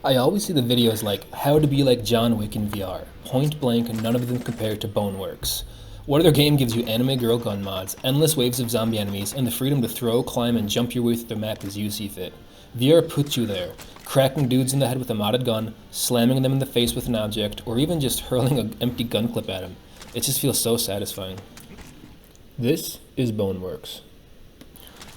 I always see the videos like how to be like John Wick in VR. Point blank, none of them compare to Boneworks. What other game gives you anime girl gun mods, endless waves of zombie enemies, and the freedom to throw, climb, and jump your way through the map as you see fit? VR puts you there, cracking dudes in the head with a modded gun, slamming them in the face with an object, or even just hurling an empty gun clip at them. It just feels so satisfying. This is Boneworks.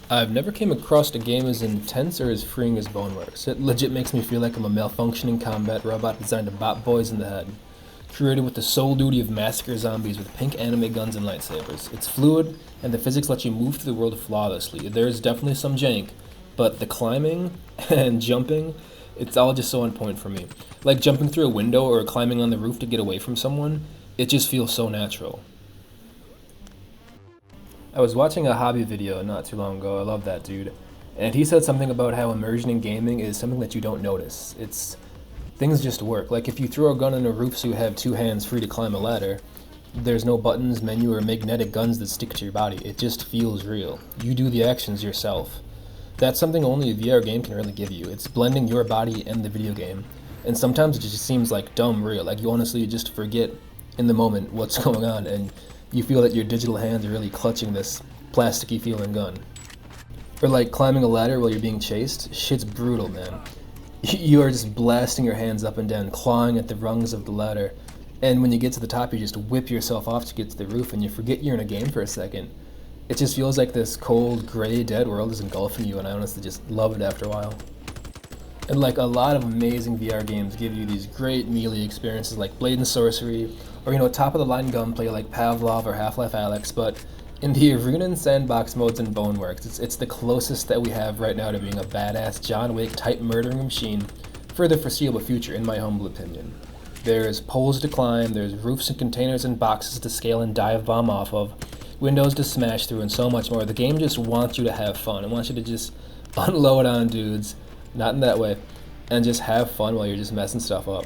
I've never came across a game as intense or as freeing as Boneworks. It legit makes me feel like I'm a malfunctioning combat robot designed to bop boys in the head. Created with the sole duty of massacre zombies with pink anime guns and lightsabers. It's fluid, and the physics let you move through the world flawlessly. There's definitely some jank, but the climbing and jumping, it's all just so on point for me. Like jumping through a window or climbing on the roof to get away from someone, it just feels so natural. I was watching a hobby video not too long ago. I love that dude. And he said something about how immersion in gaming is something that you don't notice. Things just work. Like if you throw a gun on a roof so you have two hands free to climb a ladder, there's no buttons, menu, or magnetic guns that stick to your body. It just feels real. You do the actions yourself. That's something only a VR game can really give you. It's blending your body and the video game. And sometimes it just seems like dumb real. Like you honestly just forget in the moment what's going on, and you feel that your digital hands are really clutching this plasticky feeling gun. Or like climbing a ladder while you're being chased. Shit's brutal, man. You are just blasting your hands up and down, clawing at the rungs of the ladder. And when you get to the top, you just whip yourself off to get to the roof, and you forget you're in a game for a second. It just feels like this cold, gray, dead world is engulfing you, and I honestly just love it after a while. And like a lot of amazing VR games give you these great melee experiences like Blade and Sorcery, or top of the line gunplay like Pavlov or Half-Life Alyx, but in the arena and sandbox modes in Boneworks, it's the closest that we have right now to being a badass John Wick type murdering machine for the foreseeable future, in my humble opinion. There's poles to climb, there's roofs and containers and boxes to scale and dive bomb off of, windows to smash through, and so much more. The game just wants you to have fun. It wants you to just unload on dudes, not in that way, and just have fun while you're just messing stuff up.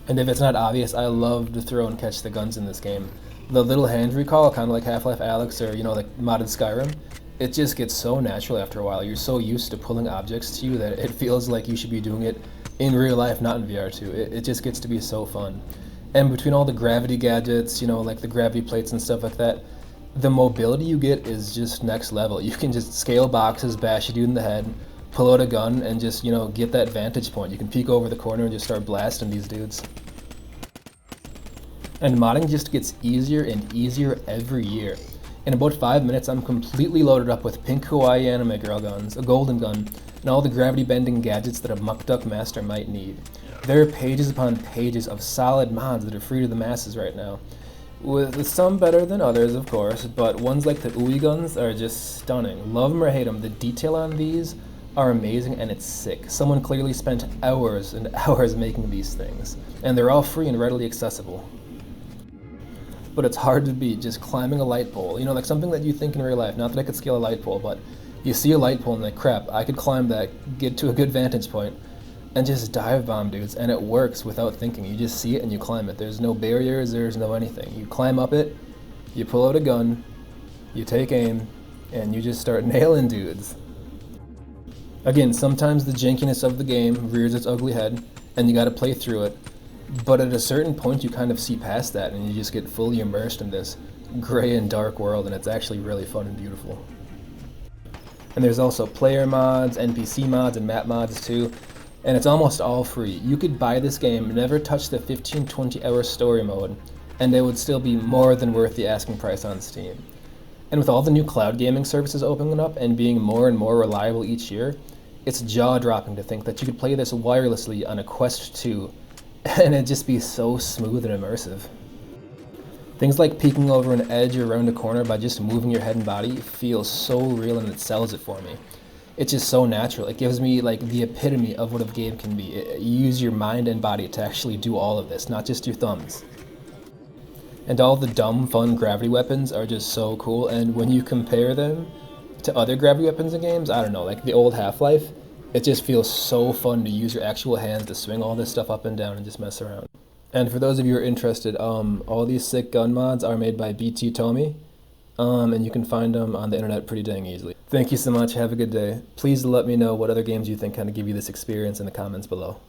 And if it's not obvious, I love to throw and catch the guns in this game. The little hand recall, kind of like Half-Life Alyx or, like modded Skyrim, it just gets so natural after a while. You're so used to pulling objects to you that it feels like you should be doing it in real life, not in VR too. It just gets to be so fun. And between all the gravity gadgets, like the gravity plates and stuff like that, the mobility you get is just next level. You can just scale boxes, bash a dude in the head, pull out a gun, and just, get that vantage point. You can peek over the corner and just start blasting these dudes. And modding just gets easier and easier every year. In about 5 minutes, I'm completely loaded up with pink kawaii anime girl guns, a golden gun, and all the gravity-bending gadgets that a Muck Duck master might need. There are pages upon pages of solid mods that are free to the masses right now, with some better than others, of course, but ones like the Ui guns are just stunning. Love them or hate them, the detail on these are amazing, and it's sick. Someone clearly spent hours and hours making these things, and they're all free and readily accessible. But it's hard to beat just climbing a light pole, like something that you think in real life. Not that I could scale a light pole, but you see a light pole and like, crap, I could climb that, get to a good vantage point, and just dive bomb dudes, and it works without thinking. You just see it and you climb it. There's no barriers, there's no anything. You climb up it, you pull out a gun, you take aim, and you just start nailing dudes. Again, sometimes the jankiness of the game rears its ugly head, and you gotta play through it. But at a certain point, you kind of see past that, and you just get fully immersed in this gray and dark world, and it's actually really fun and beautiful. And there's also player mods, NPC mods, and map mods too, and it's almost all free. You could buy this game, never touch the 15-20 hour story mode, and it would still be more than worth the asking price on Steam. And with all the new cloud gaming services opening up and being more and more reliable each year, it's jaw-dropping to think that you could play this wirelessly on a Quest 2, and it'd just be so smooth and immersive. Things like peeking over an edge or around a corner by just moving your head and body feels so real, and it sells it for me. It's just so natural. It gives me like the epitome of what a game can be. You use your mind and body to actually do all of this, not just your thumbs. And all the dumb, fun gravity weapons are just so cool, and when you compare them to other gravity weapons in games, I don't know, like the old Half-Life, it just feels so fun to use your actual hands to swing all this stuff up and down and just mess around. And for those of you who are interested, all these sick gun mods are made by BT Tomy, and you can find them on the internet pretty dang easily. Thank you so much. Have a good day. Please let me know what other games you think kind of give you this experience in the comments below.